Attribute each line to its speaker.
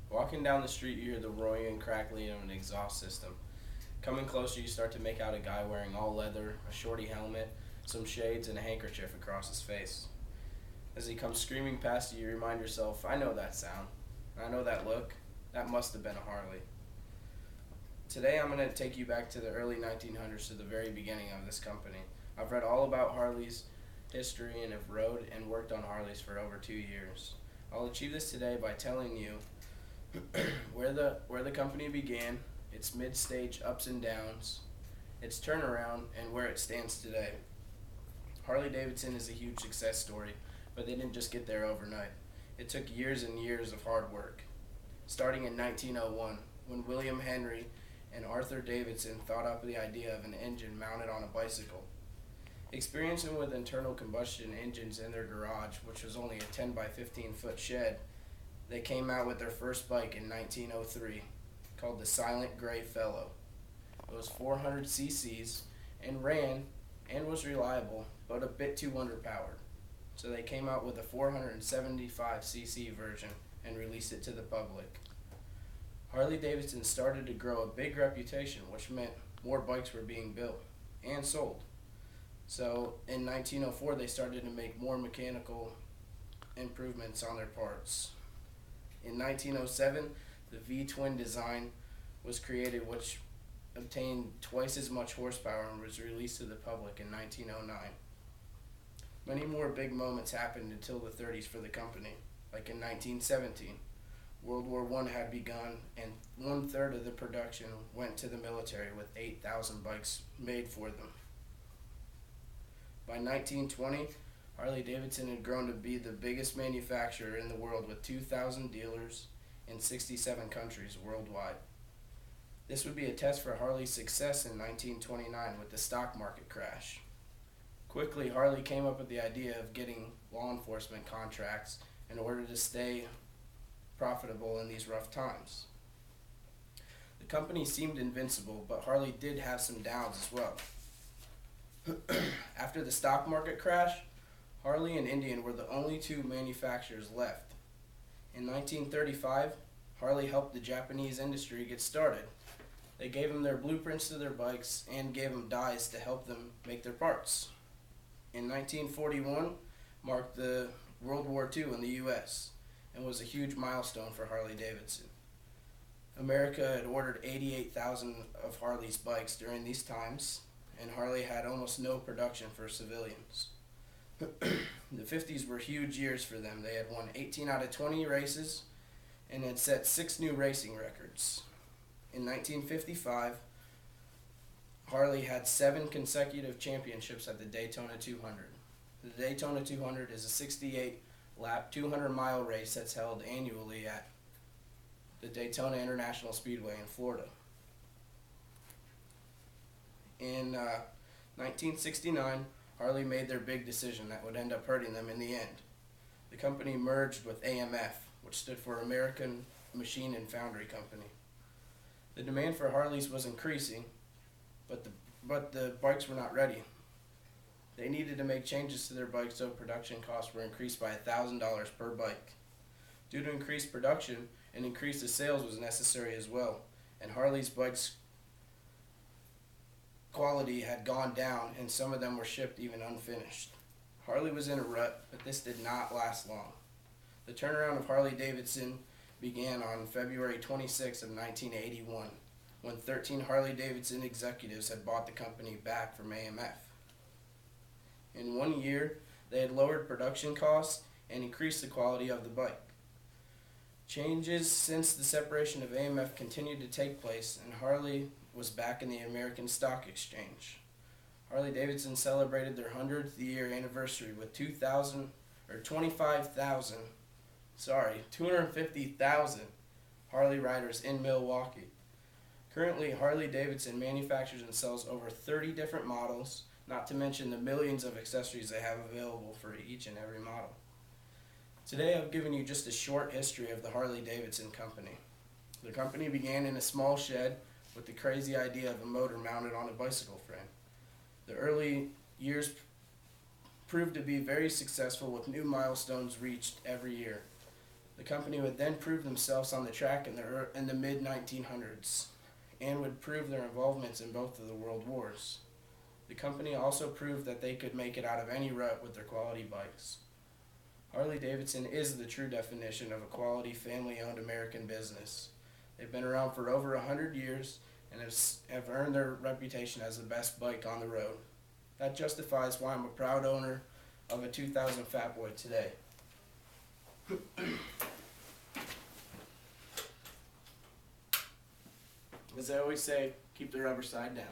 Speaker 1: Walking down the street, you hear the roaring and crackling of an exhaust system. Coming closer, you start to make out a guy wearing all leather, a shorty helmet, some shades, and a handkerchief across his face. As he comes screaming past you, you remind yourself, I know that sound. I know that look. That must have been a Harley. Today, I'm going to take you back to the early 1900s to the very beginning of this company. I've read all about Harley's history and have rode and worked on Harleys for over 2 years. I'll achieve this today by telling you where the company began, its mid-stage ups and downs, its turnaround, and where it stands today. Harley Davidson is a huge success story, but they didn't just get there overnight. It took years and years of hard work. Starting in 1901, when William Henry and Arthur Davidson thought up the idea of an engine mounted on a bicycle. Experiencing with internal combustion engines in their garage, which was only a 10 by 15 foot shed, they came out with their first bike in 1903, called the Silent Gray Fellow. It was 400 cc's and ran and was reliable, but a bit too underpowered. So they came out with a 475 cc version and released it to the public. Harley Davidson started to grow a big reputation, which meant more bikes were being built and sold. So in 1904, they started to make more mechanical improvements on their parts. In 1907, the V-twin design was created, which obtained twice as much horsepower and was released to the public in 1909. Many more big moments happened until the 30s for the company, like in 1917. World War I had begun, and one-third of the production went to the military with 8,000 bikes made for them. By 1920, Harley Davidson had grown to be the biggest manufacturer in the world with 2,000 dealers in 67 countries worldwide. This would be a test for Harley's success in 1929 with the stock market crash. Quickly, Harley came up with the idea of getting law enforcement contracts in order to stay profitable in these rough times. The company seemed invincible, but Harley did have some downs as well. After the stock market crash, Harley and Indian were the only two manufacturers left. In 1935, Harley helped the Japanese industry get started. They gave them their blueprints to their bikes and gave them dies to help them make their parts. In 1941, marked the World War II in the U.S. and was a huge milestone for Harley Davidson. America had ordered 88,000 of Harley's bikes during these times, and Harley had almost no production for civilians. The 50s were huge years for them. They had won 18 out of 20 races and had set 6 new racing records. In 1955, Harley had 7 consecutive championships at the Daytona 200. The Daytona 200 is a 68-lap, 200-mile race that's held annually at the Daytona International Speedway in Florida. In 1969, Harley made their big decision that would end up hurting them in the end. The company merged with AMF, which stood for American Machine and Foundry Company. The demand for Harleys was increasing, but the bikes were not ready. They needed to make changes to their bikes, so production costs were increased by $1,000 per bike. Due to increased production, an increase in sales was necessary as well, and Harley's bikes' quality had gone down, and some of them were shipped even unfinished. Harley was in a rut, but this did not last long. The turnaround of Harley Davidson began on February 26 of 1981, when 13 Harley Davidson executives had bought the company back from AMF. In 1 year, they had lowered production costs and increased the quality of the bike. Changes since the separation of AMF continued to take place, and Harley was back in the American Stock Exchange. Harley Davidson celebrated their 100th year anniversary with 250,000 Harley riders in Milwaukee. Currently, Harley Davidson manufactures and sells over 30 different models, not to mention the millions of accessories they have available for each and every model. Today I've given you just a short history of the Harley Davidson Company. The company began in a small shed with the crazy idea of a motor mounted on a bicycle frame. The early years proved to be very successful with new milestones reached every year. The company would then prove themselves on the track in the mid 1900s and would prove their involvements in both of the world wars. The company also proved that they could make it out of any rut with their quality bikes. Harley Davidson is the true definition of a quality family-owned American business. They've been around for over 100 years and have earned their reputation as the best bike on the road. That justifies why I'm a proud owner of a 2000 Fat Boy today. As I always say, keep the rubber side down.